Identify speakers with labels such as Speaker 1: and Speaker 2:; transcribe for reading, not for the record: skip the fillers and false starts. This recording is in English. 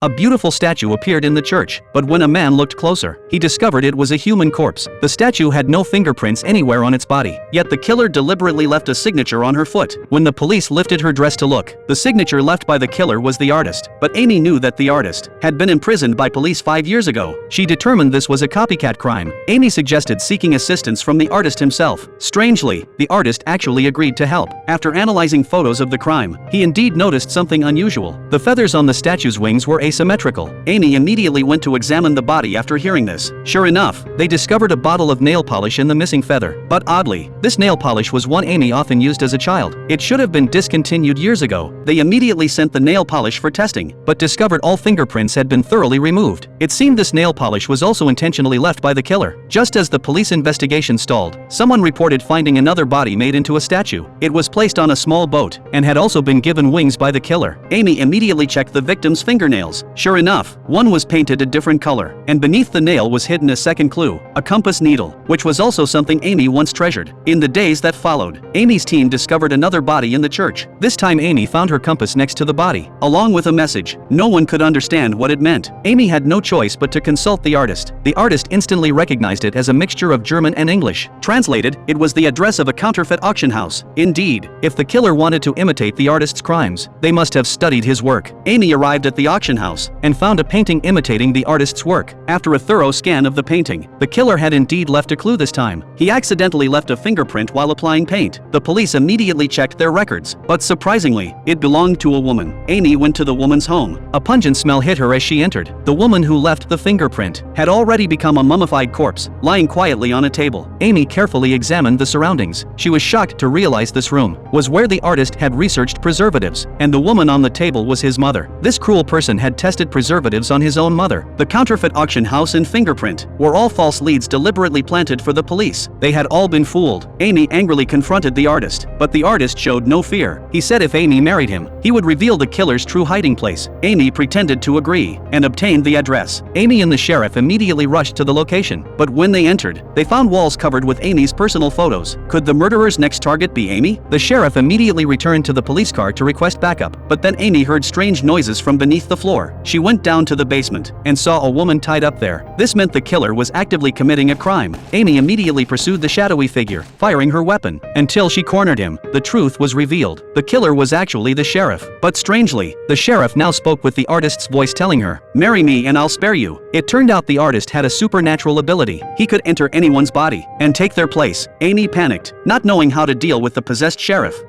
Speaker 1: A beautiful statue appeared in the church, but when a man looked closer, he discovered it was a human corpse. The statue had no fingerprints anywhere on its body, yet the killer deliberately left a signature on her foot. When the police lifted her dress to look, the signature left by the killer was the artist. But Amy knew that the artist had been imprisoned by police 5 years ago. She determined this was a copycat crime. Amy suggested seeking assistance from the artist himself. Strangely, the artist actually agreed to help. After analyzing photos of the crime, he indeed noticed something unusual. The feathers on the statue's wings were asymmetrical. Amy immediately went to examine the body after hearing this. Sure enough, they discovered a bottle of nail polish in the missing feather. But oddly, this nail polish was one Amy often used as a child. It should have been discontinued years ago. They immediately sent the nail polish for testing, but discovered all fingerprints had been thoroughly removed. It seemed this nail polish was also intentionally left by the killer. Just as the police investigation stalled, someone reported finding another body made into a statue. It was placed on a small boat and had also been given wings by the killer. Amy immediately checked the victim's fingernails. Sure enough, one was painted a different color, and beneath the nail was hidden a second clue, a compass needle, which was also something Amy once treasured. In the days that followed, Amy's team discovered another body in the church. This time Amy found her compass next to the body, along with a message. No one could understand what it meant. Amy had no choice but to consult the artist. The artist instantly recognized it as a mixture of German and English. Translated, it was the address of a counterfeit auction house. Indeed, if the killer wanted to imitate the artist's crimes, they must have studied his work. Amy arrived at the auction house and found a painting imitating the artist's work. After a thorough scan of the painting, the killer had indeed left a clue this time. He accidentally left a fingerprint while applying paint. The police immediately checked their records, but surprisingly, it belonged to a woman. Amy went to the woman's home. A pungent smell hit her as she entered. The woman who left the fingerprint had already become a mummified corpse, lying quietly on a table. Amy carefully examined the surroundings. She was shocked to realize this room was where the artist had researched preservatives, and the woman on the table was his mother. This cruel person had tested preservatives on his own mother. The counterfeit auction house and fingerprint were all false leads deliberately planted for the police. They had all been fooled. Amy angrily confronted the artist, but the artist showed no fear. He said if Amy married him, he would reveal the killer's true hiding place. Amy pretended to agree and obtained the address. Amy and the sheriff immediately rushed to the location, but when they entered, they found walls covered with Amy's personal photos. Could the murderer's next target be Amy? The sheriff immediately returned to the police car to request backup, but then Amy heard strange noises from beneath the floor. She went down to the basement and saw a woman tied up there. This meant the killer was actively committing a crime. Amy immediately pursued the shadowy figure, firing her weapon, until she cornered him. The truth was revealed. The killer was actually the sheriff. But strangely, the sheriff now spoke with the artist's voice telling her, "Marry me and I'll spare you." It turned out the artist had a supernatural ability. He could enter anyone's body and take their place. Amy panicked, not knowing how to deal with the possessed sheriff.